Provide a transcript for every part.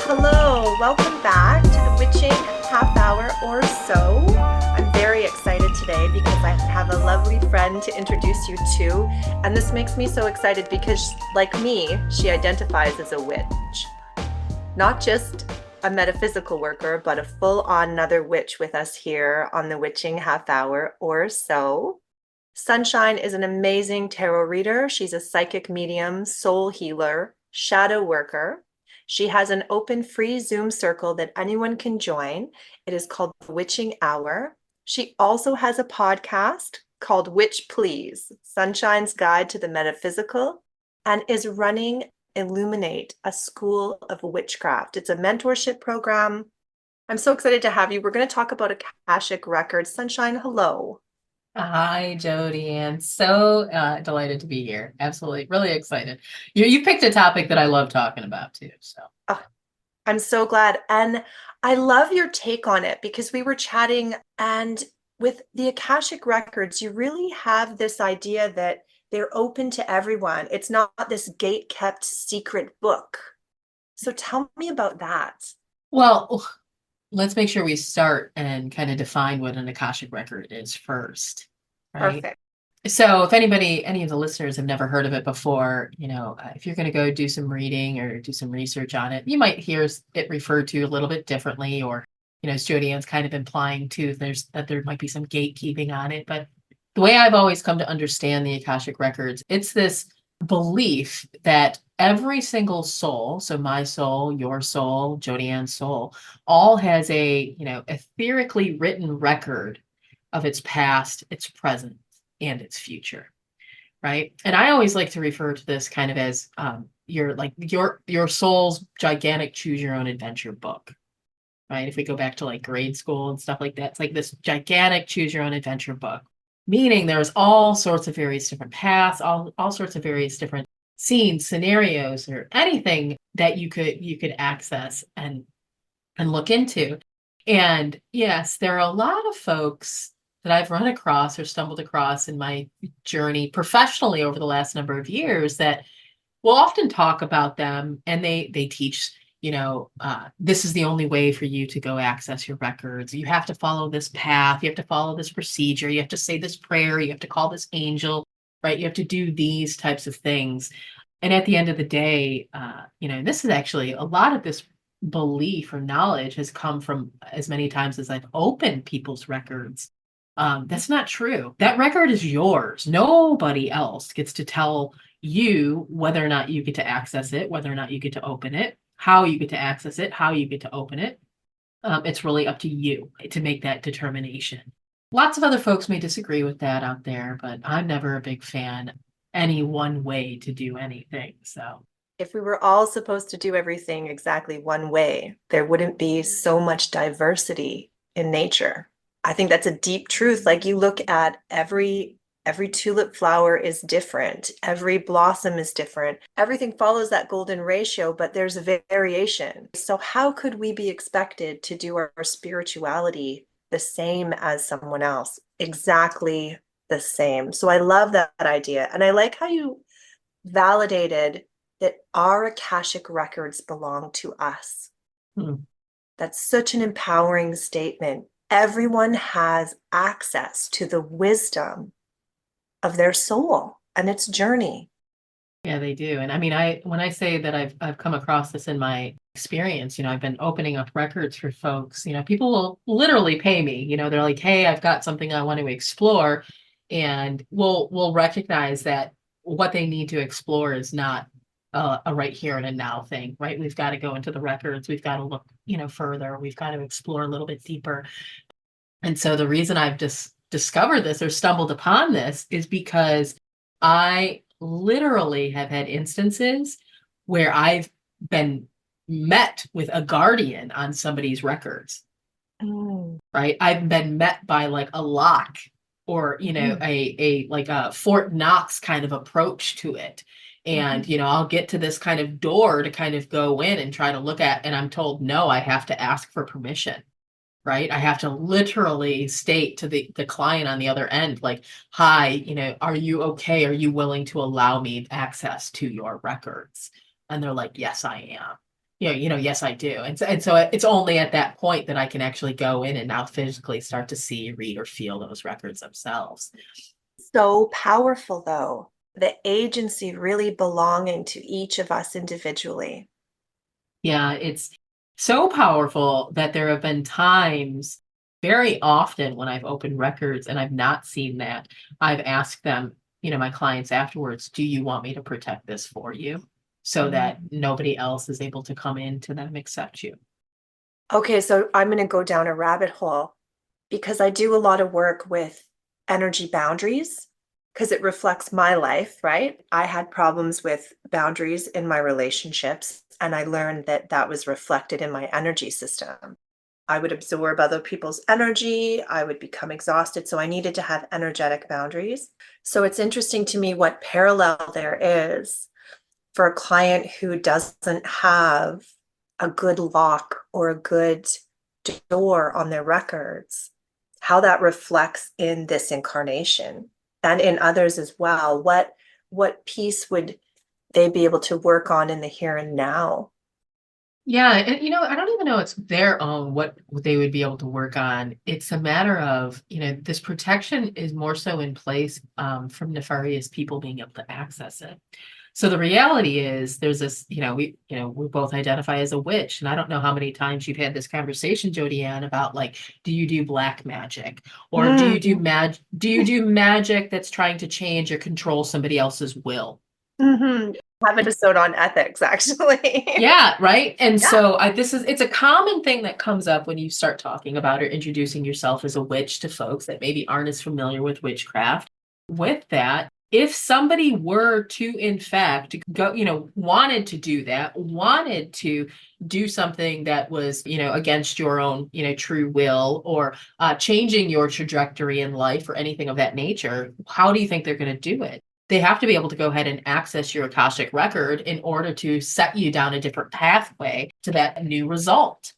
Hello, welcome back to the Witching Half Hour or so. I'm very excited today because I have a lovely friend to introduce you to, and this makes me so excited because, like me, she identifies as a witch. Not just a metaphysical worker, but a full-on another witch with us here on the Witching Half Hour or so. Sunshine is an amazing tarot reader. She's a psychic medium, soul healer, shadow worker. She has an open free Zoom circle that anyone can join. It is called The Witching Hour. She also has a podcast called Witch Please, Sunshine's Guide to the Metaphysical, and is running Illuminate, a school of witchcraft. It's a mentorship program. I'm so excited to have you. We're going to talk about Akashic records. Sunshine, hello. Hi, Jody, and so delighted to be here. Absolutely, really excited. You picked a topic that I love talking about too. So, Oh, I'm so glad. And I love your take on it because we were chatting, and with the Akashic records, you really have this idea that they're open to everyone. It's not this gate-kept secret book. So tell me about that. well, let's make sure we start and kind of define what an Akashic record is first, right? Perfect. So, if any of the listeners have never heard of it before, if you're going to go do some reading or do some research on it, you might hear it referred to a little bit differently, or as Jody Ann's kind of implying too, that there might be some gatekeeping on it. But the way I've always come to understand the Akashic records, it's this belief that every single soul, so my soul, your soul, Jody Ann's soul, all has a etherically written record of its past, its present, and its future, right? And I always like to refer to this kind of as your soul's gigantic choose your own adventure book, right? If we go back to like grade school and stuff like that, it's like this gigantic choose your own adventure book, meaning there's all sorts of various different paths, all sorts of various different scenes, scenarios, or anything that you could access and look into. And yes, there are a lot of folks that I've run across or stumbled across in my journey professionally over the last number of years that will often talk about them, and they teach, this is the only way for you to go access your records. You have to follow this path. You have to follow this procedure. You have to say this prayer. You have to call this angel, right? You have to do these types of things. And at the end of the day, this is actually a lot of this belief or knowledge has come from as many times as I've opened people's records. That's not true. That record is yours. Nobody else gets to tell you whether or not you get to access it, whether or not you get to open it, how you get to access it, how you get to open it. It's really up to you to make that determination. Lots of other folks may disagree with that out there, but I'm never a big fan of any one way to do anything. So If we were all supposed to do everything exactly one way, there wouldn't be so much diversity in nature. I think that's a deep truth. Like, you look at every tulip flower is different. Every blossom is different. Everything follows that golden ratio, but there's a variation. So how could we be expected to do our spirituality the same as someone else? Exactly the same. So I love that idea. And I like how you validated that our Akashic records belong to us. That's such an empowering statement. Everyone has access to the wisdom of their soul and its journey. yeah, they do. And I mean, when I say that I've come across this in my experience, I've been opening up records for folks. People will literally pay me. They're like, "Hey, I've got something I want to explore," and we'll recognize that what they need to explore is not a right here and a now thing, right? We've got to go into the records. We've got to look, further. We've got to explore a little bit deeper. And so the reason I've just discovered this or stumbled upon this is because I literally have had instances where I've been met with a guardian on somebody's records, Mm. right? I've been met by like a lock or, Mm. a like a Fort Knox kind of approach to it. And, Mhm. I'll get to this kind of door to kind of go in and try to look at, and I'm told, no, I have to ask for permission. Right. I have to literally state to the client on the other end, like, hi, are you okay? Are you willing to allow me access to your records? And they're like, yes, I am. Yes, I do. And so it's only at that point that I can actually go in and now physically start to see, read, or feel those records themselves. So powerful, though, the agency really belonging to each of us individually. Yeah, it's so powerful that there have been times very often when I've opened records and I've not seen that. I've asked them, my clients afterwards, do you want me to protect this for you so that Mm. nobody else is able to come into them except you? Okay, so I'm going to go down a rabbit hole because I do a lot of work with energy boundaries because it reflects my life, right? I had problems with boundaries in my relationships, and I learned that that was reflected in my energy system. I would absorb other people's energy, I would become exhausted, so I needed to have energetic boundaries. So it's interesting to me what parallel there is for a client who doesn't have a good lock or a good door on their records, how that reflects in this incarnation and in others as well. What piece would they be able to work on in the here and now? Yeah, and I don't even know it's their own what they would be able to work on. It's a matter of, this protection is more so in place from nefarious people being able to access it. So the reality is there's this, we both identify as a witch. And I don't know how many times you've had this conversation, Jody Ann, about like, do you do black magic? Or Mm. do you do magic that's trying to change or control somebody else's will? Mhm. Have an episode on ethics, actually. Yeah, right. And Yeah. so it's a common thing that comes up when you start talking about or introducing yourself as a witch to folks that maybe aren't as familiar with witchcraft. With that, if somebody were to, in fact, go, wanted to do that, wanted to do something that was, against your own, true will or changing your trajectory in life or anything of that nature, how do you think they're going to do it? They have to be able to go ahead and access your Akashic record in order to set you down a different pathway to that new result.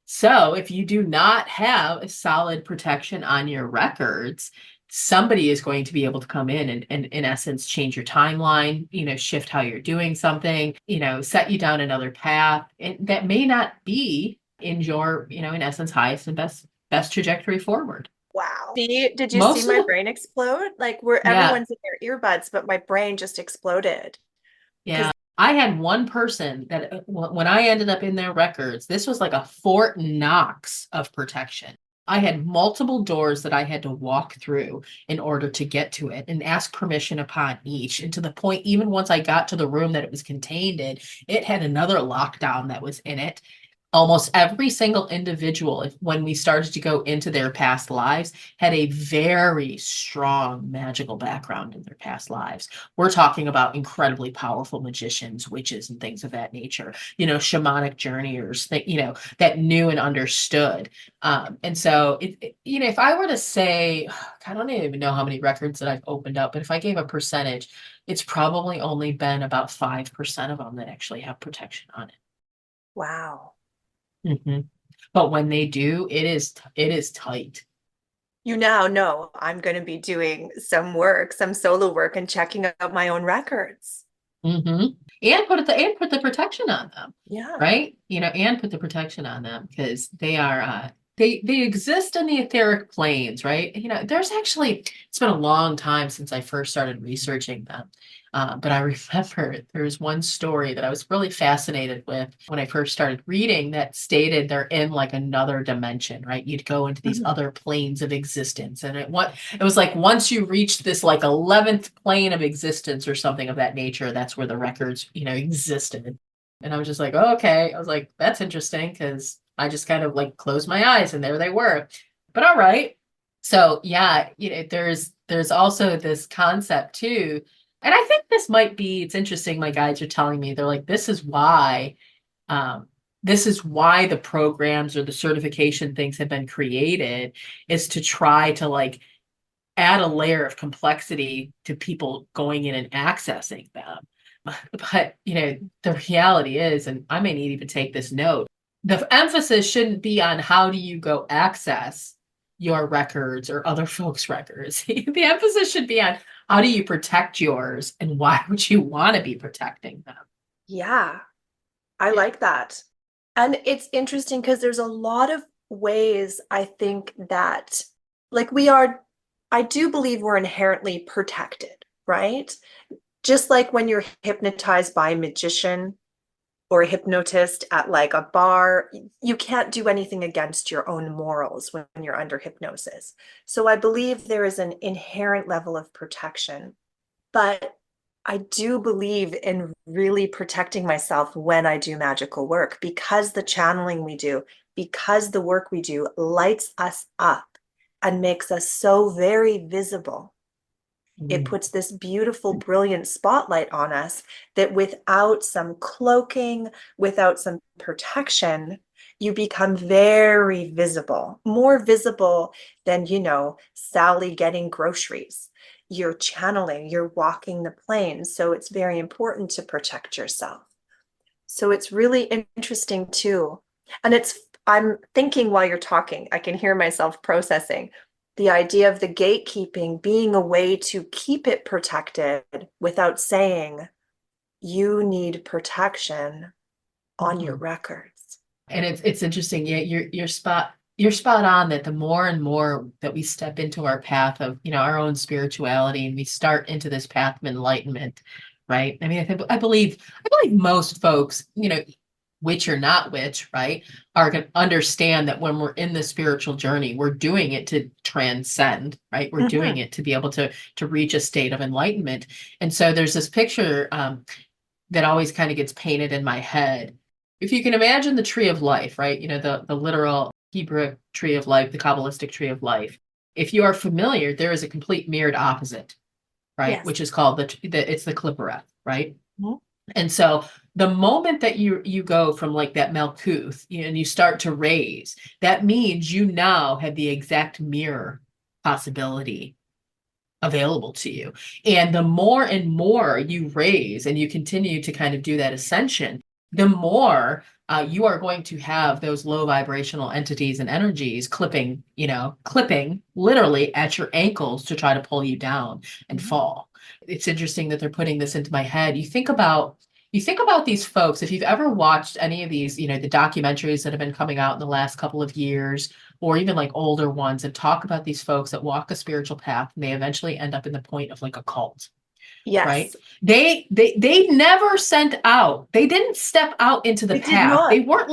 So if you do not have a solid protection on your records, somebody is going to be able to come in and in essence change your timeline, shift how you're doing something, set you down another path and that may not be in your, in essence, highest and best trajectory forward. Wow. Did you see Most of my the brain explode? Like where yeah, everyone's in their earbuds, but my brain just exploded. Because Yeah, I had one person that when I ended up in their records, this was like a Fort Knox of protection. I had multiple doors that I had to walk through in order to get to it and ask permission upon each. And to the point, even once I got to the room that it was contained in, it had another lockdown that was in it. Almost every single individual, when we started to go into their past lives, had a very strong magical background in their past lives. We're talking about incredibly powerful magicians, witches, and things of that nature, shamanic journeyers that, that knew and understood. And so, if I were to say, I don't even know how many records that I've opened up, but if I gave a percentage, it's probably only been about 5% of them that actually have protection on it. wow. Mhm. But when they do, it is tight. You now know I'm going to be doing some work, some solo work, and checking out my own records. And put the protection on them, Yeah. right? And put the protection on them because they are they exist in the etheric planes, right? There's actually it's been a long time since I first started researching them. But I remember there's one story that I was really fascinated with when I first started reading that stated they're in like another dimension, right? You'd go into these Mhm. other planes of existence. And it was like once you reach this like 11th plane of existence or something of that nature, that's where the records, existed. And I was just like, oh, okay. I was like, that's interesting because I just kind of like closed my eyes and there they were. But all right. So yeah, there's also this concept too And I think it's interesting. My guides are telling me, they're like, um, this is why the programs or the certification things have been created, is to try to like add a layer of complexity to people going in and accessing them. But, the reality is, and I may need to even take this note, the emphasis shouldn't be on how do you go access your records or other folks' records. The emphasis should be on how do you protect yours and why would you want to be protecting them? Yeah, I Yeah. like that. And it's interesting because there's a lot of ways I think that, like, I do believe we're inherently protected, right? Just like when you're hypnotized by a magician or a hypnotist at like a bar, you can't do anything against your own morals when you're under hypnosis. So I believe there is an inherent level of protection. But I do believe in really protecting myself when I do magical work, because the channeling we do, because the work we do lights us up and makes us so very visible. It Mm. puts this beautiful, brilliant spotlight on us that without some cloaking, without some protection, you become very visible, more visible than, Sally getting groceries. You're channeling, you're walking the plane. So it's very important to protect yourself. So it's really interesting too. And I'm thinking while you're talking, I can hear myself processing the idea of the gatekeeping being a way to keep it protected without saying you need protection on your Mhm. records. And it's interesting. Yeah, you're spot on that the more and more that we step into our path of, our own spirituality, and we start into this path of enlightenment, right? I mean, I believe most folks, witch or not witch, right, are going to understand that when we're in the spiritual journey, we're doing it to transcend, right? We're doing Mhm. it to be able to reach a state of enlightenment. And so there's this picture that always kind of gets painted in my head. If you can imagine the tree of life, right? The literal Hebrew tree of life, the Kabbalistic tree of life. If you are familiar, there is a complete mirrored opposite, right? Yes. Which is called it's the Clippereth, right? Mhm. And so the moment that you go from like that Malkuth, and you start to raise, that means you now have the exact mirror possibility available to you. And the more and more you raise and you continue to kind of do that ascension, the more you are going to have those low vibrational entities and energies clipping literally at your ankles to try to pull you down and Mhm. fall. It's interesting that they're putting this into my head. You think about these folks, if you've ever watched any of these, the documentaries that have been coming out in the last couple of years, or even like older ones, and talk about these folks that walk a spiritual path and they eventually end up in the point of like a cult, right? Yes, They never sent out, they didn't step out into the I did path. not. They weren't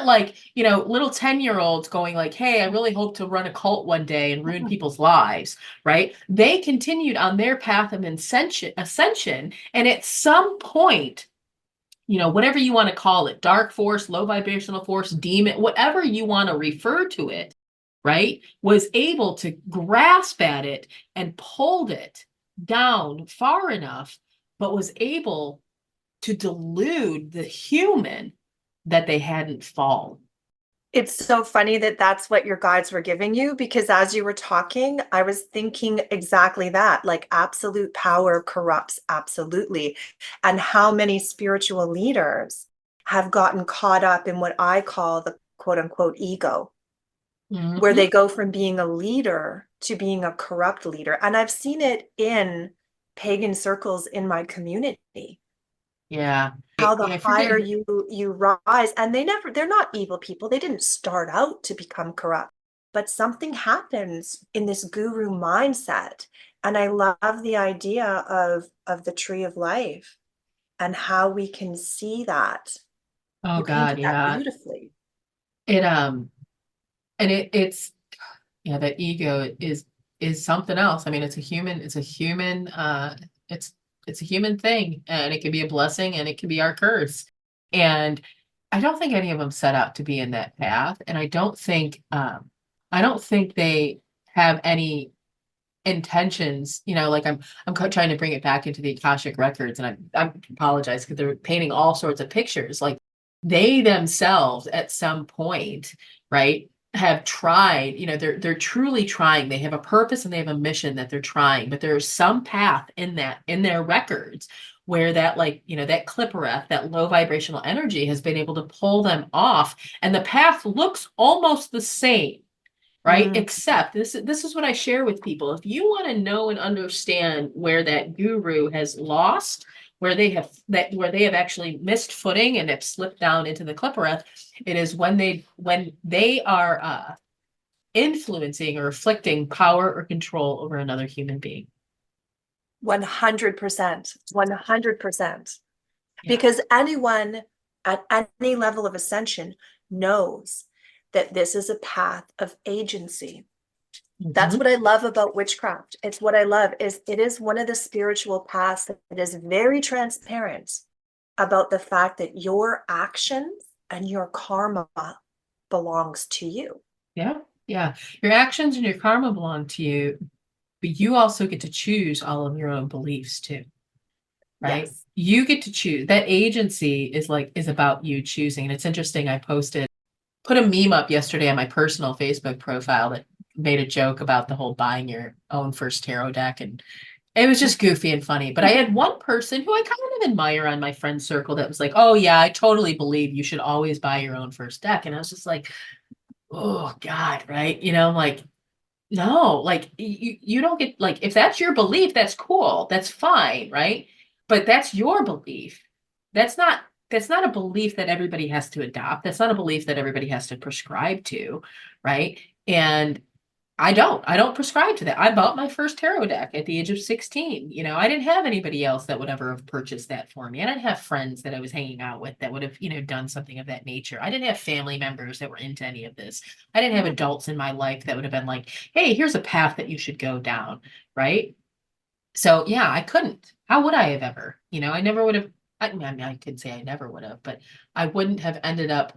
like little 10-year-olds going like, hey, I really hope to run a cult one day and ruin Mhm. people's lives, right? They continued on their path of ascension, and at some point, whatever you want to call it, dark force, low vibrational force, demon, whatever you want to refer to it, right, was able to grasp at it and pulled it down far enough, but was able to delude the human that they hadn't fallen. It's so funny that that's what your guides were giving you, because as you were talking, I was thinking exactly that, like absolute power corrupts absolutely. And how many spiritual leaders have gotten caught up in what I call the quote unquote ego, where Mhm. they go from being a leader to being a corrupt leader. And I've seen it in pagan circles in my community, Yeah. how the I forget. higher you rise, and they're not evil people, they didn't start out to become corrupt, but something happens in this guru mindset. And I love the idea of the tree of life and how we can see that. Oh You God, painted that yeah. beautifully. It and it's that ego is something else. I mean, it's it's a human thing, and it can be a blessing and it can be our curse. And I don't think any of them set out to be in that path. And I don't think they have intentions, like I'm trying to bring it back into the Akashic records, and I apologize because they're painting all sorts of pictures. Like they themselves at some point, right, have tried, they're truly trying. They have a purpose and they have a mission that they're trying, but there's some path in their records where that, like, that clippereth, that low vibrational energy has been able to pull them off, and the path looks almost the same, right? Mm. Except this is what I share with people. If you want to know and understand where that guru has lost, where they have actually missed footing and have slipped down into the clippereth, it is when they are influencing or afflicting power or control over another human being. 100%. 100%. Yeah. Because anyone at any level of ascension knows that this is a path of agency. That's Mhm. what I love about witchcraft. It's what I love is it is one of the spiritual paths that is very transparent about the fact that your actions and your karma belongs to you. Yeah. Yeah. Your actions and your karma belong to you, but you also get to choose all of your own beliefs too, right? Yes. You get to choose. That agency is about you choosing. And it's interesting. I put a meme up yesterday on my personal Facebook profile that made a joke about the whole buying your own first tarot deck. And it was just goofy and funny. But I had one person who I kind of admire on my friend circle that was like, oh, yeah, I totally believe you should always buy your own first deck. And I was just like, oh, God, right? Like, no, like you don't get, like, if that's your belief, that's cool. That's fine, right? But that's your belief. That's not that's not a belief that everybody has to adopt. That's not a belief that everybody has to prescribe to, right? And I don't prescribe to that. I bought my first tarot deck at the age of 16. I didn't have anybody else that would ever have purchased that for me. I didn't have friends that I was hanging out with that would have, done something of that nature. I didn't have family members that were into any of this. I didn't have adults in my life that would have been like, hey, here's a path that you should go down. Right. So yeah, I couldn't. How would I have ever? I never would have. I mean, I could say I never would have, but I wouldn't have ended up,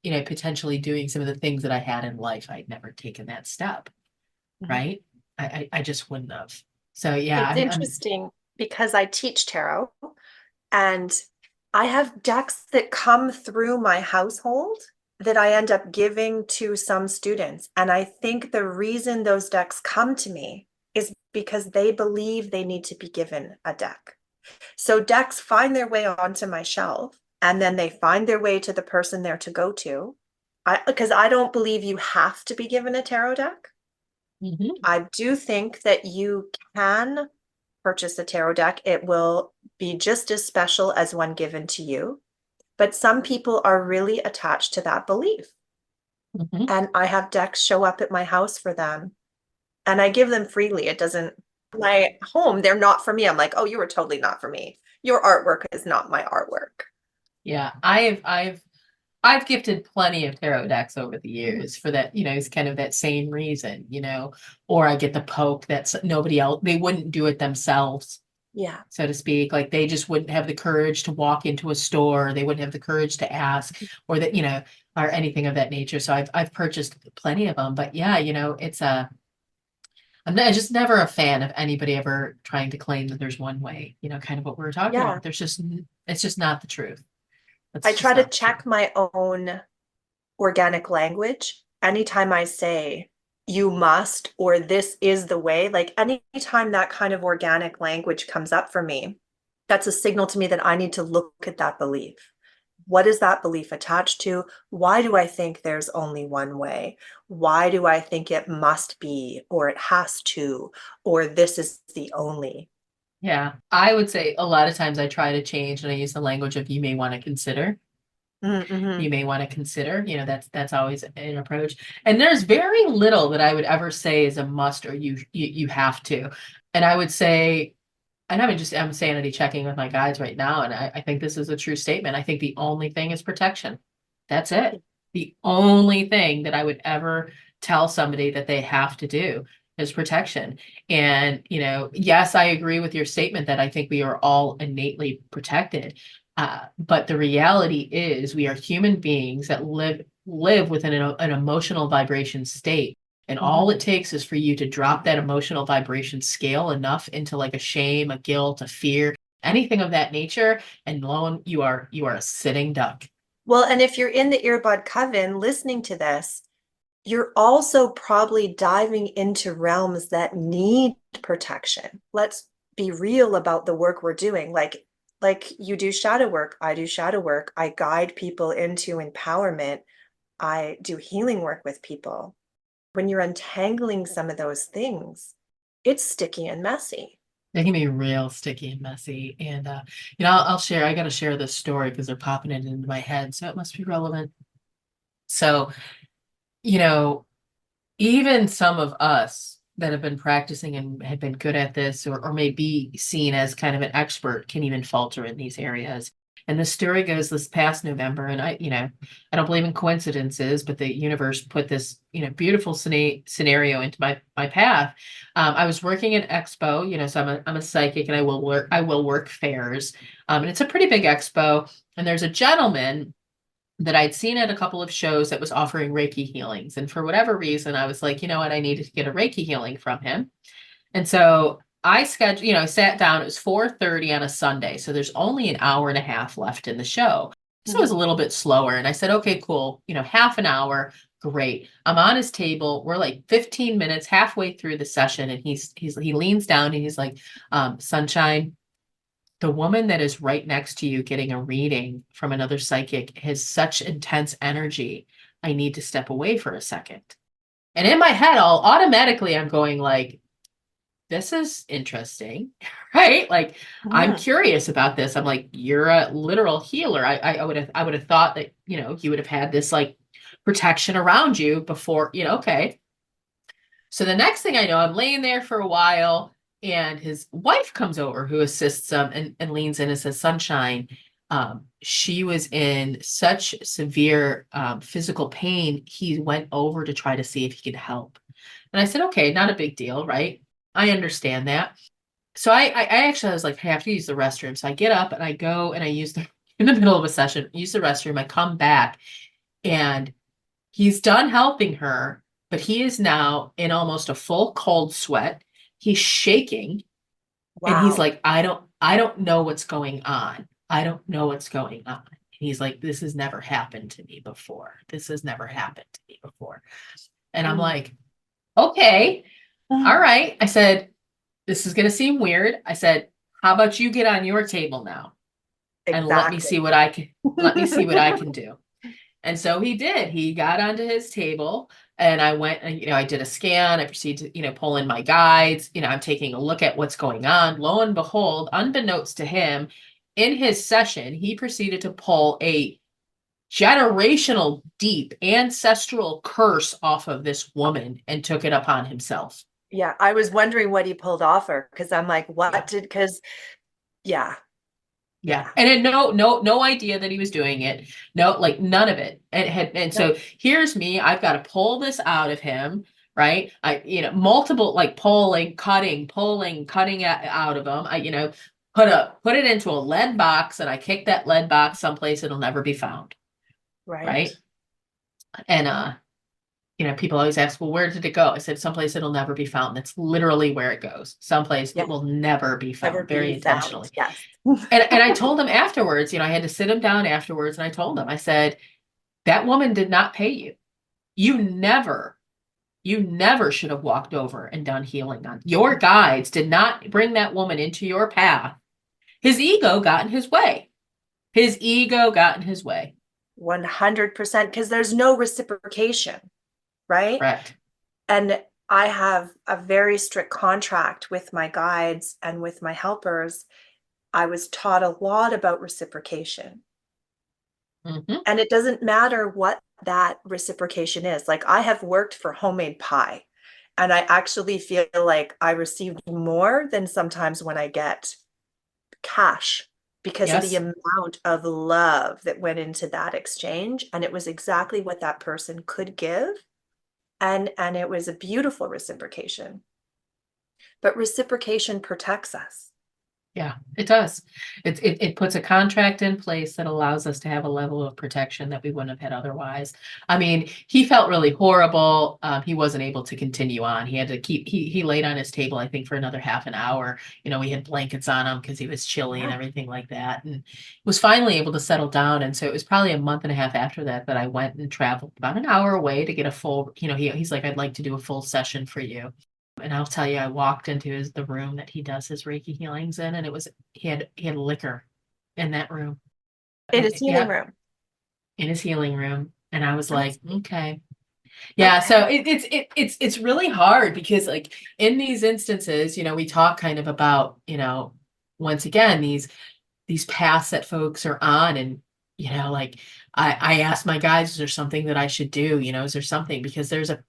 potentially doing some of the things that I had in life. I'd never taken that step, Mhm. right? I just wouldn't have. So yeah, It's interesting because I teach tarot and I have decks that come through my household that I end up giving to some students. And I think the reason those decks come to me is because they believe they need to be given a deck. So decks find their way onto my shelf and then they find their way to the person they're to go to. Because I don't believe you have to be given a tarot deck. Mhm. I do think that you can purchase a tarot deck. It will be just as special as one given to you. But some people are really attached to that belief. Mhm. And I have decks show up at my house for them and I give them freely. It doesn't, my home, they're not for me. I'm like, oh, you were totally not for me. Your artwork is not my artwork. Yeah, I've gifted plenty of tarot decks over the Mhm. years for that, it's kind of that same reason, or I get the poke that's nobody else, they wouldn't do it themselves, Yeah. so to speak. Like they just wouldn't have the courage to walk into a store, they wouldn't have the courage to ask, or that, or anything of that nature. So I've purchased plenty of them. But yeah, I'm just never a fan of anybody ever trying to claim that there's one way, kind of what we were talking Yeah. about. It's just not the truth. I That's try just to not the truth. check my own organic language. Anytime I say you must or this is the way, like anytime that kind of organic language comes up for me, that's a signal to me that I need to look at that belief. What is that belief attached to? Why do I think there's only one way? Why do I think it must be, or it has to, or this is the only? Yeah, I would say a lot of times I try to change and I use the language of you may want to consider. Mm-hmm. You may want to consider, that's always an approach. And there's very little that I would ever say is a must or you have to. And I would say, and I'm sanity checking with my guides right now, and I think this is a true statement. I think the only thing is protection. That's it. The only thing that I would ever tell somebody that they have to do is protection. And, yes, I agree with your statement that I think we are all innately protected. But the reality is we are human beings that live within an emotional vibration state. And all Mhm. it takes is for you to drop that emotional vibration scale enough into like a shame, a guilt, a fear, anything of that nature. And lo, you are a sitting duck. Well, and if you're in the earbud coven listening to this, you're also probably diving into realms that need protection. Let's be real about the work we're doing. Like you do shadow work, I do shadow work. I guide people into empowerment. I do healing work with people. When you're untangling some of those things, it's sticky and messy. They can be real sticky and messy. And I'll share. I got to share this story because they're popping it into my head, so it must be relevant. So, you know, even some of us that have been practicing and have been good at this, or may be seen as kind of an expert, can even falter in these areas. And the story goes this past November, and I don't believe in coincidences, but the universe put this, beautiful scenario into my path. I was working at Expo, so I'm a psychic, and I will work fairs, and it's a pretty big expo. And there's a gentleman that I'd seen at a couple of shows that was offering Reiki healings. And for whatever reason, I was like, you know what, I needed to get a Reiki healing from him. And so I scheduled, I sat down, it was 4:30 on a Sunday. So there's only an hour and a half left in the show. So it was a Mhm. little bit slower. And I said, okay, cool. Half an hour. Great. I'm on his table. We're like 15 minutes halfway through the session. And he leans down and he's like, Sunshine, the woman that is right next to you getting a reading from another psychic has such intense energy. I need to step away for a second. And in my head, I'm going like, this is interesting, right? Like, I'm Mhm. curious about this. I'm like, you're a literal healer. I would have thought that, you would have had this like protection around you before, okay. So the next thing I know, I'm laying there for a while, and his wife comes over who assists him and leans in and says, Sunshine, she was in such severe physical pain. He went over to try to see if he could help. And I said, okay, not a big deal, right? I understand that. So I actually was like, hey, I have to use the restroom. So I get up and I go and I use the in the middle of a session, use the restroom. I come back and he's done helping her, but he is now in almost a full cold sweat. He's shaking and he's Wow. like, I don't know what's going on. I don't know what's going on. And he's like, this has never happened to me before. This has never happened to me before. And I'm Mm. like, okay, all right. I said, this is going to seem weird. I said, how about you get on your table now and let me see Exactly. what I can let me see what I can do. And so he did. He got onto his table and I went and, I did a scan. I proceeded to, pull in my guides. I'm taking a look at what's going on. Lo and behold, unbeknownst to him, in his session, he proceeded to pull a generational, deep ancestral curse off of this woman and took it upon himself. Yeah, I was wondering what he pulled off her because I'm like, Yeah. because yeah, Yeah. yeah. And had no idea that he was doing it. No, like none of it. And No, so here's me. I've got to pull this out of him, right? Multiple like pulling, cutting out of him. Put it into a lead box and I kick that lead box someplace it'll never be found. right. Right. And people always ask, well, where did it go? I said, someplace it'll never be found. That's literally where it goes. Someplace Yeah, it will never be never found, very be found. intentionally. Yes. And I told him afterwards, I had to sit him down afterwards and I told him, I said, that woman did not pay you. You never, you never should have walked over and done healing on. Your guides did not bring that woman into your path. His ego got in his way. His ego got in his way. 100% because there's no reciprocation, right? Correct. And I have a very strict contract with my guides and with my helpers. I was taught a lot about reciprocation. Hmm. And it doesn't matter what that reciprocation is. Like I have worked for homemade pie, and I actually feel like I received more than sometimes when I get cash because of the Yes. amount of love that went into that exchange. And it was exactly what that person could give. And it was a beautiful reciprocation. But reciprocation protects us. Yeah, it does. It puts a contract in place that allows us to have a level of protection that we wouldn't have had otherwise. I mean, he felt really horrible. He wasn't able to continue on. He had to he laid on his table, I think, for another half an hour. We had blankets on him because he was chilly and Yeah. everything like that, and was finally able to settle down. And so it was probably a month and a half after that that I went and traveled about an hour away to get a full, he's like, I'd like to do a full session for you. And I'll tell you, I walked into the room that he does his Reiki healings in, and he had liquor in that room. In his healing Yeah, room. in his healing room. And I was like, That's okay. Yeah, okay. so it's really hard because like in these instances, we talk kind of about, once again, these paths that folks are on. And like I asked my guys, is there something that I should do? Is there something? Because there's a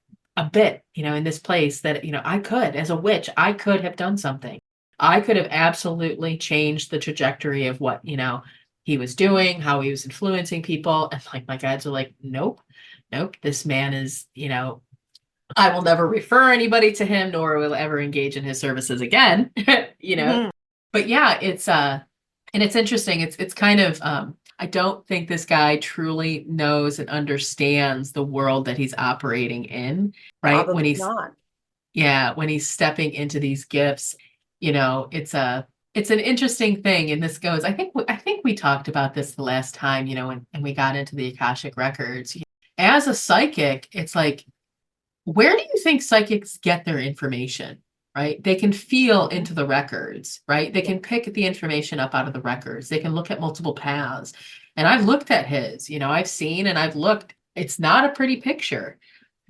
bit, in this place that I could, as a witch, I could have done something. I could have absolutely changed the trajectory of what he was doing, how he was influencing people. And like my guides are like, nope, nope, this man is, I will never refer anybody to him, nor will ever engage in his services again. you know Mhm. but yeah, and it's interesting. It's kind of I don't think this guy truly knows and understands the world that he's operating in, right? Probably not. When he's stepping into these gifts, it's an interesting thing. And this goes, I think we talked about this the last time, and we got into the Akashic records. As a psychic, it's like, where do you think psychics get their information? Right? They can feel Mhm. into the records, right? They Yeah. can pick the information up out of the records. They can look at multiple paths. And I've looked at his, I've seen and I've looked. It's not a pretty picture.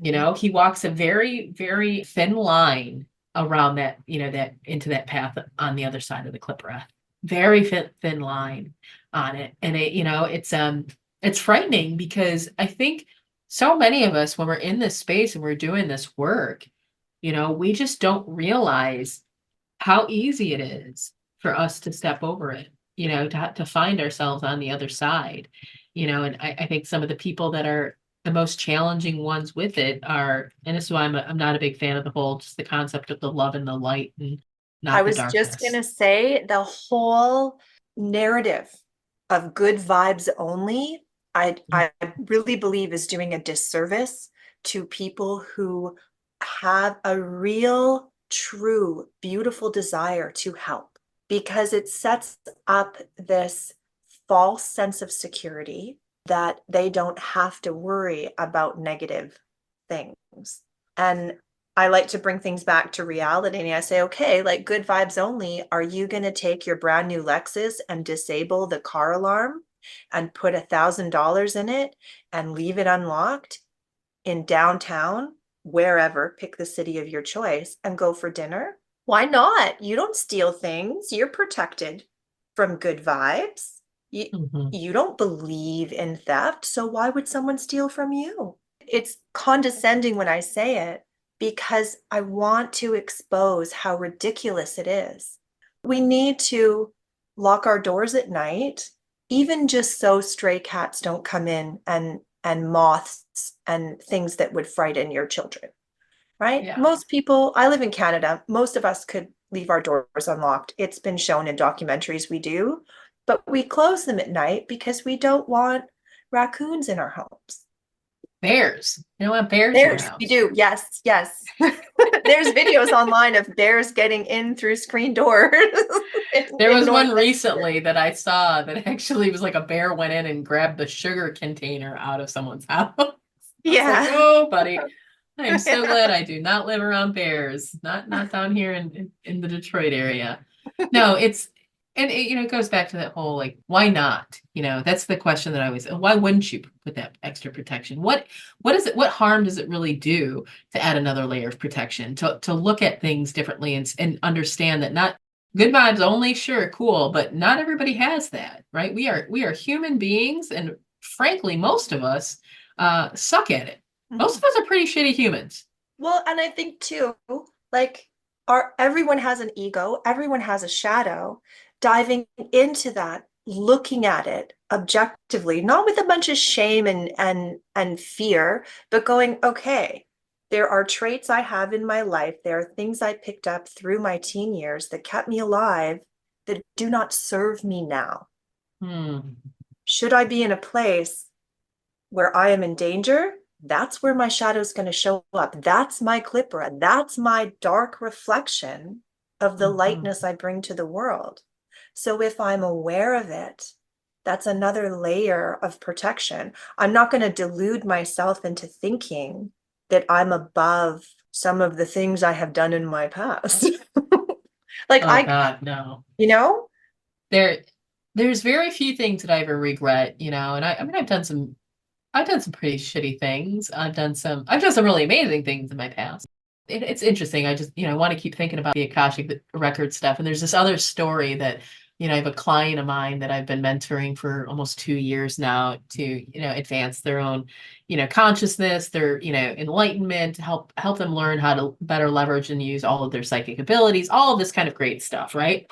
Mhm. He walks a very, very thin line around that, that into that path on the other side of the clip breath. Very thin line on it. And it's frightening because I think so many of us, when we're in this space and we're doing this work, we just don't realize how easy it is for us to step over it, to find ourselves on the other side, and I think some of the people that are the most challenging ones with it are, and this is why I'm not a big fan of the whole, just the concept of the love and the light and I not the was just darkness. gonna say the whole narrative of good vibes only, Mm. I really believe is doing a disservice to people who have a real, true, beautiful desire to help because it sets up this false sense of security that they don't have to worry about negative things. And I like to bring things back to reality. And I say, okay, like good vibes only. Are you going to take your brand new Lexus and disable the car alarm and put $1,000 in it and leave it unlocked in downtown, wherever, pick the city of your choice and go for dinner? Why not? You don't steal things. You're protected from good vibes. You, Mhm. you don't believe in theft. So why would someone steal from you? It's condescending when I say it because I want to expose how ridiculous it is. We need to lock our doors at night, even just so stray cats don't come in and moths and things that would frighten your children, right? Yeah. Most people, I live in Canada, most of us could leave our doors unlocked. It's been shown in documentaries we do, but we close them at night because we don't want raccoons in our homes. Bears. You don't want bears in your Bears, we house. do. Yes, yes. There's videos online of bears getting in through screen doors There in was North one Vancouver. recently that I saw that actually was like a bear went in and grabbed the sugar container out of someone's house. I was like, Yeah. oh, buddy, I am so glad I do not live around bears. Not down here in the Detroit area. No, and it goes back to that whole like, why not? That's the question that I always, why wouldn't you put that extra protection? What is it? What harm does it really do to add another layer of protection, to look at things differently and understand that not good vibes only, sure, cool, but not everybody has that, right? We are human beings, and frankly, most of us suck at it. Most Mhm. of us are pretty shitty humans. Well, and I think too, like everyone has an ego, everyone has a shadow. Diving into that, looking at it objectively, not with a bunch of shame and fear, but going, okay, there are traits I have in my life. There are things I picked up through my teen years that kept me alive that do not serve me now. Hmm. Should I be in a place where I am in danger? That's where my shadow is going to show up. That's my clipper. That's my dark reflection of the Mhm. lightness I bring to the world. So if I'm aware of it, that's another layer of protection. I'm not going to delude myself into thinking that I'm above some of the things I have done in my past. Like Oh I, God, no. you know, There, there's very few things that I ever regret, and I mean, I've done some pretty shitty things. I've done some really amazing things in my past. It's interesting. I just, want to keep thinking about the Akashic record stuff. And there's this other story that, I have a client of mine that I've been mentoring for almost 2 years now to, advance their own, consciousness, their, enlightenment, to help them learn how to better leverage and use all of their psychic abilities, all of this kind of great stuff, right?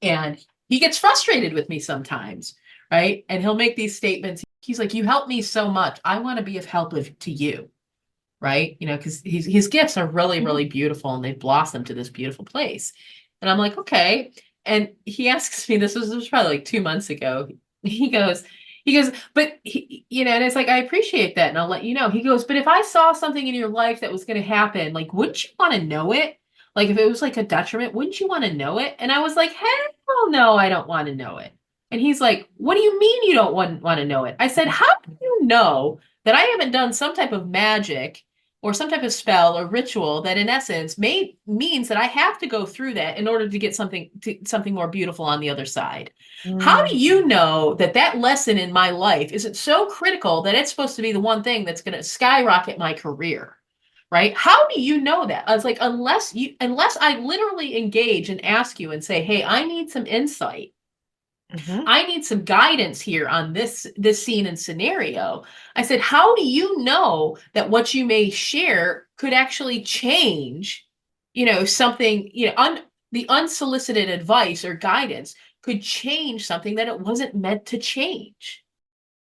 And he gets frustrated with me sometimes, right? And he'll make these statements. He's like, "You help me so much. I want to be of help to you." Right? Because his gifts are really, really beautiful and they've blossomed to this beautiful place. And I'm like, okay. And he asks me, this was probably like 2 months ago. He goes, but and it's like, I appreciate that. And I'll let you know. He goes, but if I saw something in your life that was going to happen, like, wouldn't you want to know it? Like, if it was like a detriment, wouldn't you want to know it? And I was like, hell no, I don't want to know it. And he's like, what do you mean you don't want to know it? I said, how do you know that I haven't done some type of magic or some type of spell or ritual that in essence means that I have to go through that in order to get something more beautiful on the other side? How do mm, you know that that lesson in my life isn't so critical that it's supposed to be the one thing that's going to skyrocket my career? Right? How do you know that? I was like, unless I literally engage and ask you and say, hey, I need some insight. mhm. I need some guidance here on this scene and scenario. I said, how do you know that what you may share could actually change, something, the unsolicited advice or guidance could change something that it wasn't meant to change.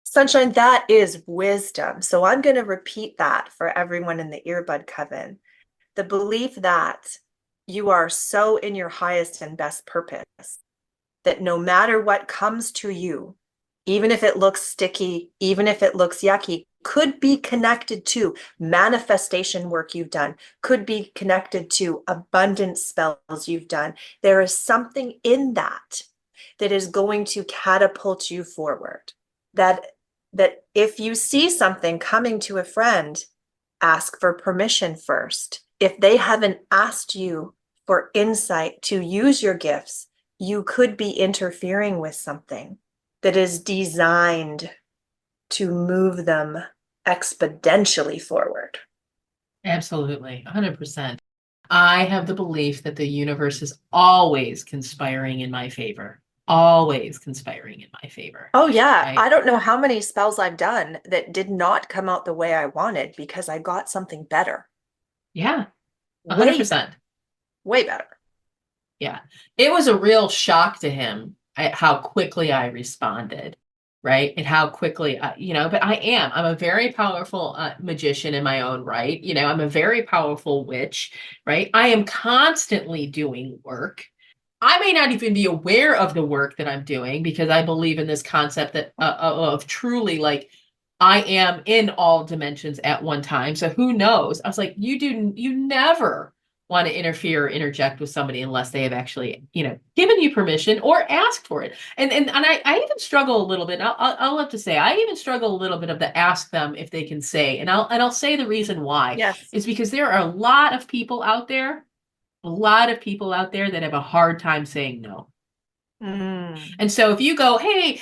Sunshine, that is wisdom. So I'm going to repeat that for everyone in the earbud coven. The belief that you are so in your highest and best purpose that no matter what comes to you, even if it looks sticky, even if it looks yucky, could be connected to manifestation work you've done, could be connected to abundance spells you've done. There is something in that that is going to catapult you forward. That if you see something coming to a friend, ask for permission first. If they haven't asked you for insight to use your gifts, you could be interfering with something that is designed to move them exponentially forward. Absolutely, 100%. I have the belief that the universe is always conspiring in my favor, always conspiring in my favor, Oh, yeah. right? I don't know how many spells I've done that did not come out the way I wanted because I got something better. Yeah, Way, 100%. way better. Yeah. It was a real shock to him at how quickly I responded, right? And how quickly, but I'm a very powerful magician in my own right. I'm a very powerful witch, right? I am constantly doing work. I may not even be aware of the work that I'm doing because I believe in this concept that of truly like I am in all dimensions at one time. So who knows? I was like, you never want to interfere or interject with somebody unless they have actually, given you permission or asked for it. And I even struggle a little bit. I'll have to say I even struggle a little bit of the ask them if they can say. And I'll say the reason why Yes. is because there are a lot of people out there that have a hard time saying no. Mm. And so if you go, hey,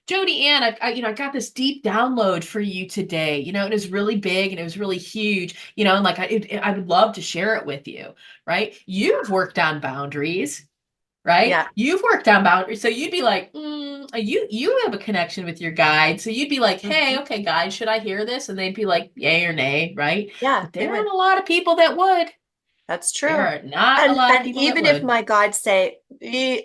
Jody Ann, I got this deep download for you today, it was really big and it was really huge, and like I would love to share it with you, right? You've worked on boundaries, right? Yeah. You've worked on boundaries, so you'd be like, you have a connection with your guide, so you'd be like, hey, Mhm. okay, guys, should I hear this? And they'd be like, yay or nay, right? Yeah, But they there would. aren't a lot of people that would. That's There true. are not a And lot of and people that even if would. my guides say,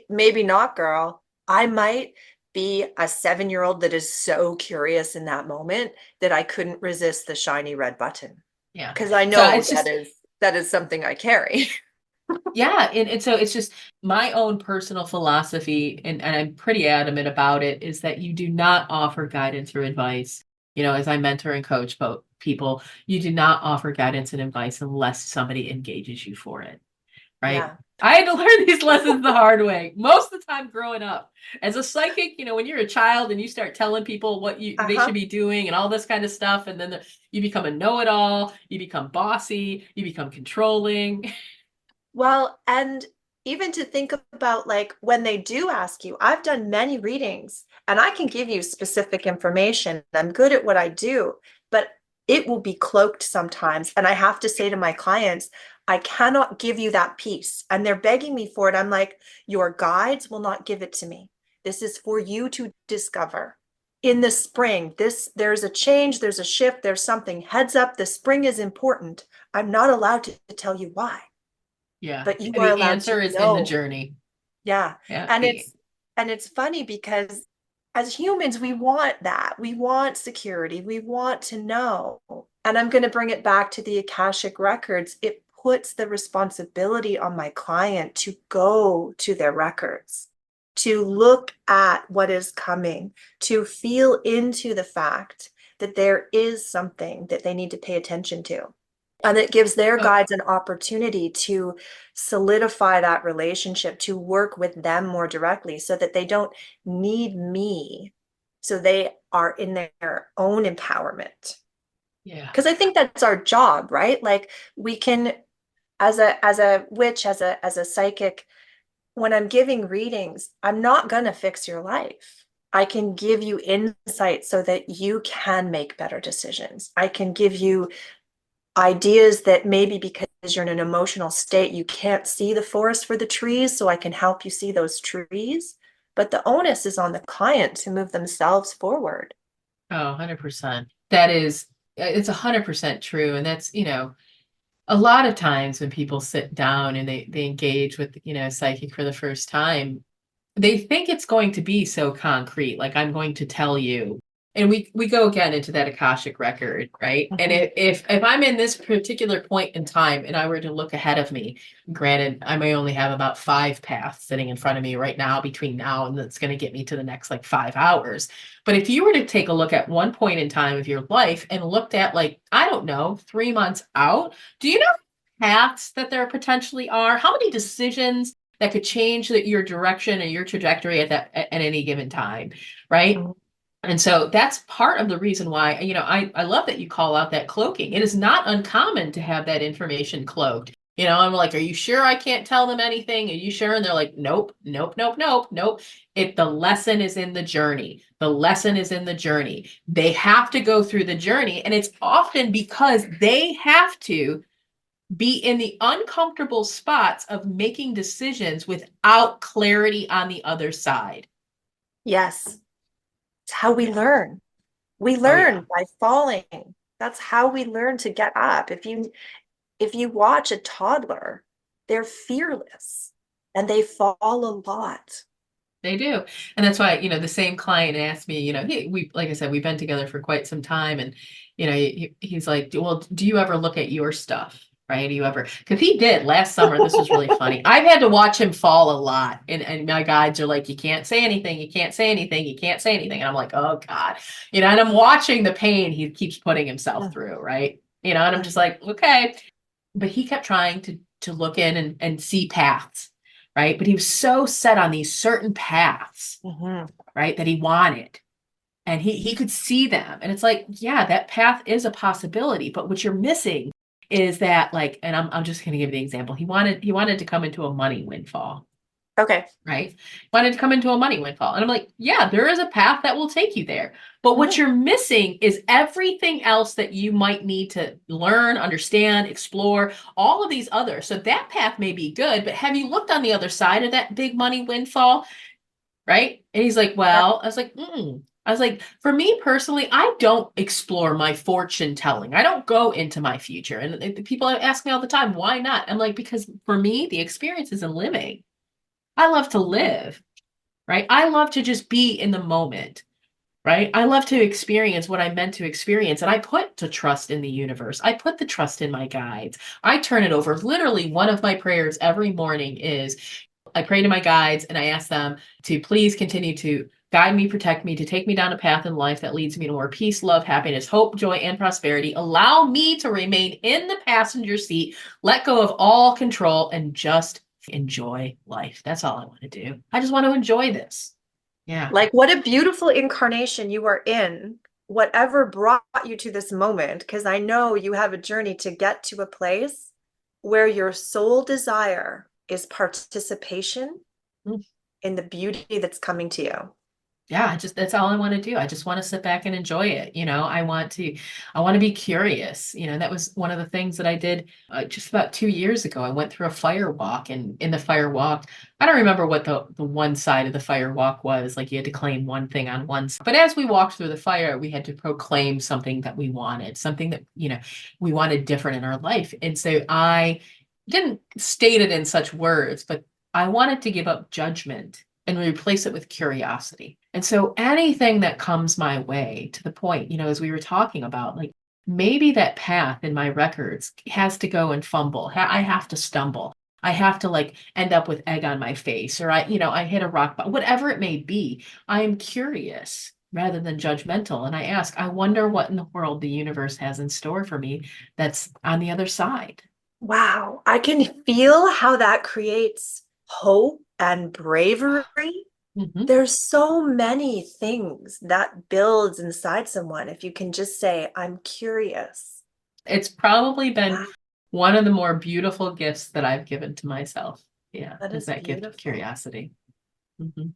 maybe not, girl, I might be a 7-year-old that is so curious in that moment that I couldn't resist the shiny red button Yeah. because I So know it's just that is something I carry. Yeah, and so it's just my own personal philosophy, and I'm pretty adamant about it, is that you do not offer guidance or advice. As I mentor and coach people, you do not offer guidance and advice unless somebody engages you for it, right? Yeah. I had to learn these lessons the hard way most of the time growing up. As a psychic, when you're a child and you start telling people what they should Uh-huh. be doing and all this kind of stuff, and then you become a know-it-all, you become bossy, you become controlling. Well, and even to think about like when they do ask you, I've done many readings and I can give you specific information. I'm good at what I do, but it will be cloaked sometimes. And I have to say to my clients, I cannot give you that piece. And they're begging me for it. I'm like, your guides will not give it to me. This is for you to discover. In the spring, there's a change, there's a shift, there's something. Heads up, the spring is important. I'm not allowed to tell you why, Yeah. but you And are the allowed to answer is in the know. journey. Yeah. Yeah. And it's funny because as humans, we want that. We want security. We want to know. And I'm going to bring it back to the Akashic records. It puts the responsibility on my client to go to their records, to look at what is coming, to feel into the fact that there is something that they need to pay attention to. And it gives their Oh, guides an opportunity to solidify that relationship, to work with them more directly so that they don't need me. So they are in their own empowerment. yeah. Because I think that's our job, right? Like we can, as a witch, as a psychic, when I'm giving readings, I'm not gonna fix your life. I can give you insight so that you can make better decisions. I can give you ideas that maybe because you're in an emotional state, you can't see the forest for the trees, so I can help you see those trees. But the onus is on the client to move themselves forward. Oh, 100%. That is, it's 100% true. And that's, a lot of times when people sit down and they engage with, psychic for the first time, they think it's going to be so concrete, like I'm going to tell you. And we go again into that Akashic record, right? And Mhm. if I'm in this particular point in time and I were to look ahead of me, granted, I may only have about 5 paths sitting in front of me right now between now and that's going to get me to the next like 5 hours. But if you were to take a look at one point in time of your life and looked at like, I don't know, 3 months out, do you know paths that there potentially are? How many decisions that could change your direction and your trajectory at any given time, right? Mhm. And so that's part of the reason why, I love that you call out that cloaking. It is not uncommon to have that information cloaked. I'm like, are you sure I can't tell them anything? Are you sure? And they're like, nope, nope, nope, nope, nope. The lesson is in the journey. The lesson is in the journey. They have to go through the journey. And it's often because they have to be in the uncomfortable spots of making decisions without clarity on the other side. Yes, it's how we Yeah. learn. We Oh, yeah. learn by falling. That's how we learn to get up. If you watch a toddler, they're fearless and they fall a lot. They do. And that's why, the same client asked me, like I said, we've been together for quite some time. And, he's like, well, do you ever look at your stuff? Right? Do you ever? Because he did last summer. This was really funny. I've had to watch him fall a lot. And my guides are like, you can't say anything. You can't say anything. You can't say anything. And I'm like, oh God. And I'm watching the pain he keeps putting himself through. Right. And I'm just like, okay. But he kept trying to look in and see paths, right? But he was so set on these certain paths, Mhm. right, that he wanted. And he could see them. And it's like, yeah, that path is a possibility. But what you're missing is that, like, and I'm just gonna give you the example. He wanted to come into a money windfall, Okay. right? Wanted to come into a money windfall. And I'm like, yeah, there is a path that will take you there. But what Mhm. you're missing is everything else that you might need to learn, understand, explore, all of these others. So that path may be good, but have you looked on the other side of that big money windfall? Right. And he's like, Yeah. well, I was like, I was like, for me personally, I don't explore my fortune telling. I don't go into my future. And people ask me all the time, why not? I'm like, because for me, the experience is in living. I love to live, right? I love to just be in the moment. right? I love to experience what I'm meant to experience. And I put the trust in the universe. I put the trust in my guides. I turn it over. Literally, one of my prayers every morning is I pray to my guides and I ask them to please continue to guide me, protect me, to take me down a path in life that leads me to more peace, love, happiness, hope, joy, and prosperity. Allow me to remain in the passenger seat, let go of all control, and just enjoy life. That's all I want to do. I just want to enjoy this. Yeah. Like, what a beautiful incarnation you are in, whatever brought you to this moment, because I know you have a journey to get to a place where your sole desire is participation Mm. in the beauty that's coming to you. Yeah, that's all I want to do. I just want to sit back and enjoy it. I want to be curious. That was one of the things that I did just about 2 years ago. I went through a fire walk, and in the fire walk, I don't remember what the one side of the fire walk was. Like you had to claim one thing on one side. But as we walked through the fire, we had to proclaim something that we wanted, something that, we wanted different in our life. And so I didn't state it in such words, but I wanted to give up judgment and replace it with curiosity. And so anything that comes my way, to the point, as we were talking about, like maybe that path in my records has to go and fumble. I have to stumble. I have to like end up with egg on my face, or I hit a rock, but whatever it may be, I am curious rather than judgmental. And I ask, I wonder what in the world the universe has in store for me that's on the other side. Wow, I can feel how that creates hope and bravery. Mhm. There's so many things that builds inside someone if you can just say, I'm curious. It's probably been Wow, one of the more beautiful gifts that I've given to myself. Yeah, that is is that gift of beautiful. curiosity. Mhm.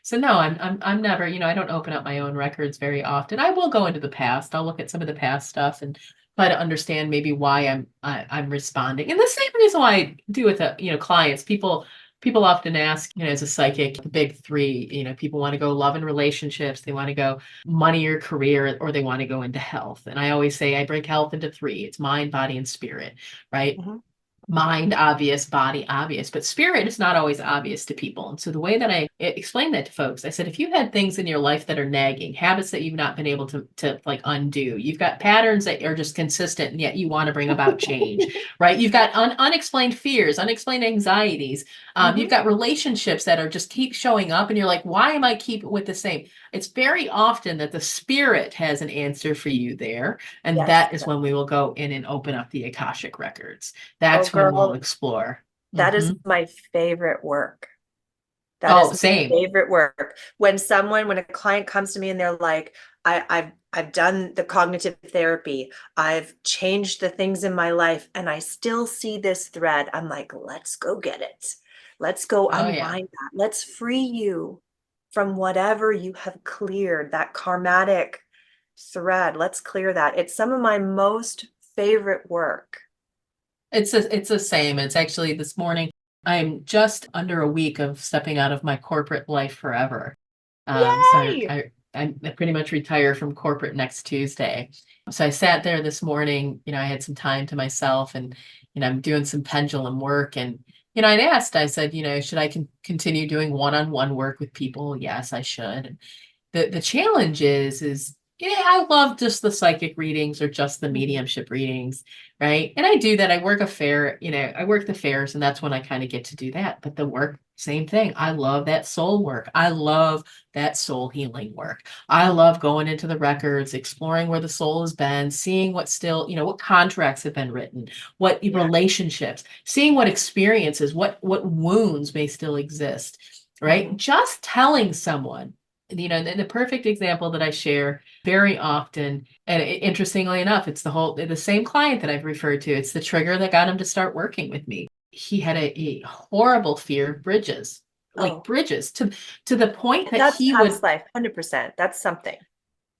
So no, I'm never, I don't open up my own records very often. I will go into the past. I'll look at some of the past stuff and try to understand maybe why I'm responding. And the same reason why I do with clients. People often ask, as a psychic, the big three, people want to go love and relationships, they want to go money or career, or they want to go into health. And I always say I break health into three. It's mind, body, and spirit, right? Mhm. Mind obvious, body obvious, but spirit is not always obvious to people. And so the way that I explain that to folks, I said, if you had things in your life that are nagging, habits that you've not been able to like undo, you've got patterns that are just consistent and yet you want to bring about change, right? You've got unexplained fears, unexplained anxieties. You've Mhm. got relationships that are just keep showing up and you're like, why am I keep with the same? It's very often that the spirit has an answer for you there. And Yes. that is when we will go in and open up the Akashic records. Oh, That's when we'll girl, explore. that is Mhm. my favorite work. That is Oh, my same. favorite work. When a client comes to me and they're like, I've done the cognitive therapy, I've changed the things in my life, and I still see this thread. I'm like, let's go get it. Let's go Oh, yeah. unwind that. Let's free you from whatever you have cleared, that karmatic thread. Let's clear that. It's some of my most favorite work. It's the same. It's actually this morning. I'm just under a week of stepping out of my corporate life forever. So Yay! I pretty much retire from corporate next Tuesday. So I sat there this morning, I had some time to myself and, I'm doing some pendulum work and, I'd asked, I said, should I continue doing one-on-one work with people? Yes, I should. The challenge is yeah, I love just the psychic readings or just the Mhm. mediumship readings, right? And I do that. I work a fair, I work the fairs, and that's when I kind of get to do that. But the work, same thing. I love that soul work. I love that soul healing work. I love going into the records, exploring where the soul has been, seeing what still, what contracts have been written, what Yeah. relationships, seeing what experiences, what wounds may still exist, right? Mhm. Just telling someone, the perfect example that I share very often, and interestingly enough, it's the same client that I've referred to. It's the trigger that got him to start working with me. He had a horrible fear of bridges, like Oh, bridges, to the point that that's he past would, life, 100%. That's something.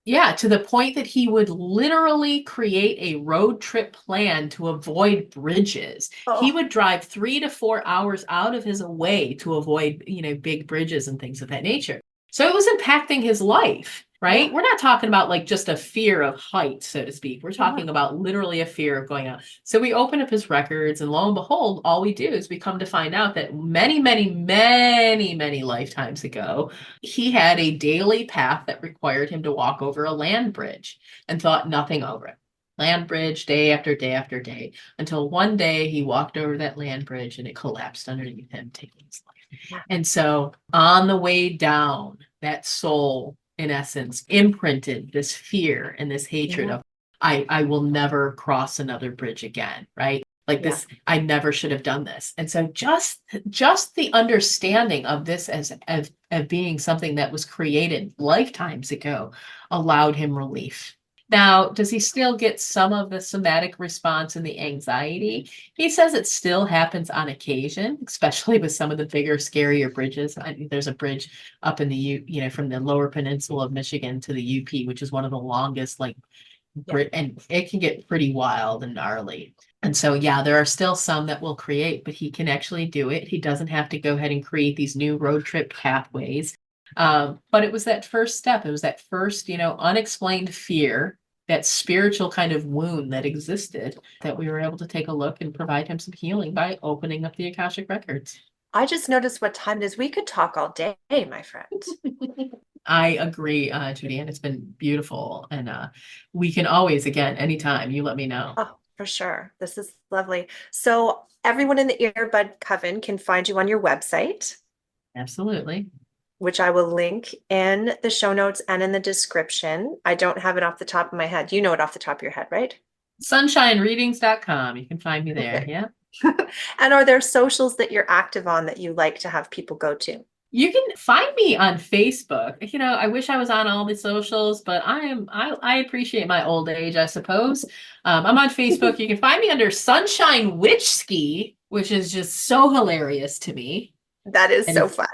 yeah, to the point that he would literally create a road trip plan to avoid bridges. He Oh, would drive 3 to 4 hours out of his way to avoid, big bridges and things of that nature. So it was impacting his life, right? Yeah. We're not talking about like just a fear of height, so to speak. We're talking Yeah. about literally a fear of going out. So we open up his records, and lo and behold, all we do is we come to find out that many, many, many, many lifetimes ago, he had a daily path that required him to walk over a land bridge and thought nothing over it. Land bridge day after day after day, until one day he walked over that land bridge and it collapsed underneath him, taking his life. Yeah. And so on the way down, that soul, in essence, imprinted this fear and this hatred Yeah. of, I will never cross another bridge again, right? Like Yeah. this, I never should have done this. And so just the understanding of this as being something that was created lifetimes ago allowed him relief. Now, does he still get some of the somatic response and the anxiety? He says it still happens on occasion, especially with some of the bigger, scarier bridges. There's a bridge up in the from the Lower Peninsula of Michigan to the UP, which is one of the longest, like, Yeah. and it can get pretty wild and gnarly. And so, yeah, there are still some that will create, but he can actually do it. He doesn't have to go ahead and create these new road trip pathways. But it was that first step. It was that first, unexplained fear, that spiritual kind of wound that existed, that we were able to take a look and provide him some healing by opening up the Akashic records. I just noticed what time it is. We could talk all day, my friend. I agree, Judy, and it's been beautiful. And we can always, again, anytime, you let me know. Oh, for sure. This is lovely. So everyone in the Earbud Coven can find you on your website, Absolutely. which I will link in the show notes and in the description. I don't have it off the top of my head. You know it off the top of your head, right? Sunshinereadings.com. You can find me there. Okay. Yeah. And are there socials that you're active on that you like to have people go to? You can find me on Facebook. I wish I was on all the socials, but I appreciate my old age, I suppose. I'm on Facebook. You can find me under Sunshine Witch Ski, which is just so hilarious to me. That is And so fun.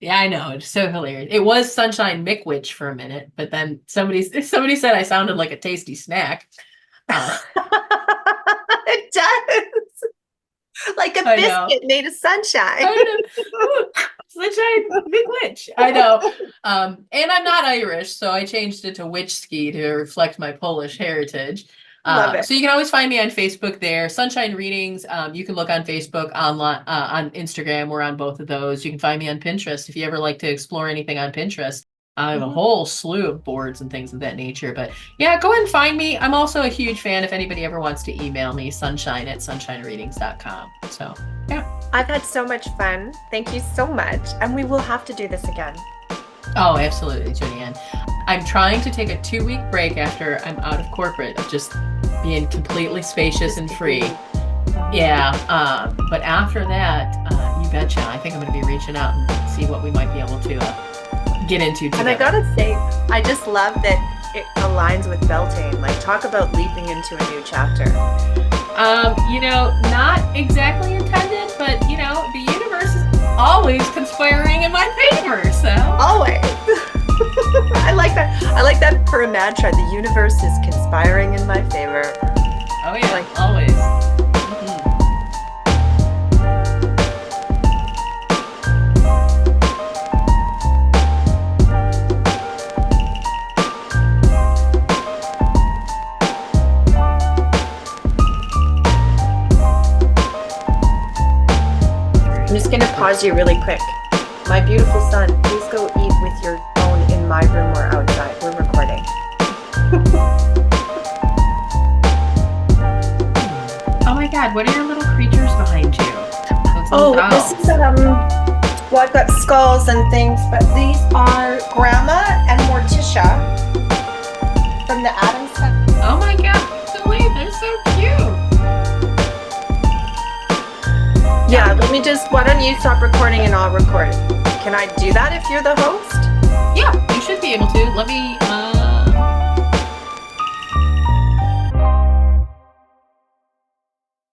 yeah, I know. It's so hilarious. It was Sunshine McWitch for a minute, but then somebody said I sounded like a tasty snack. It does. Like a biscuit made of sunshine. Sunshine McWitch. I know. And I'm not Irish, so I changed it to Witch Ski to reflect my Polish heritage. Love it. So you can always find me on Facebook there. Sunshine Readings. You can look on Facebook, online, on Instagram. We're on both of those. You can find me on Pinterest if you ever like to explore anything on Pinterest. I have a whole slew of boards and things of that nature. But yeah, go ahead and find me. I'm also a huge fan if anybody ever wants to email me, sunshine@sunshinereadings.com. So yeah. I've had so much fun. Thank you so much. And we will have to do this again. Oh, absolutely, Julianne. I'm trying to take a 2-week break after I'm out of corporate, of just being completely spacious and free. Yeah. But after that, you betcha, I think I'm going to be reaching out and see what we might be able to get into together. And I gotta say, I just love that it aligns with Beltane. Like, talk about leaping into a new chapter. Not exactly intended, but the universe is always conspiring in my favor. So always. I like that. I like that for a mantra. The universe is conspiring in my favor. Oh yeah, like always. I'm just going to pause you really quick. My beautiful son, please go eat with your phone in my room or outside. We're recording. Oh my God, what are your little creatures behind you? This is, well, I've got skulls and things, but these are Grandma and Morticia from the Addams Family. Oh my God, they're so cute. Yeah, why don't you stop recording and I'll record it? Can I do that if you're the host? Yeah, you should be able to. Let me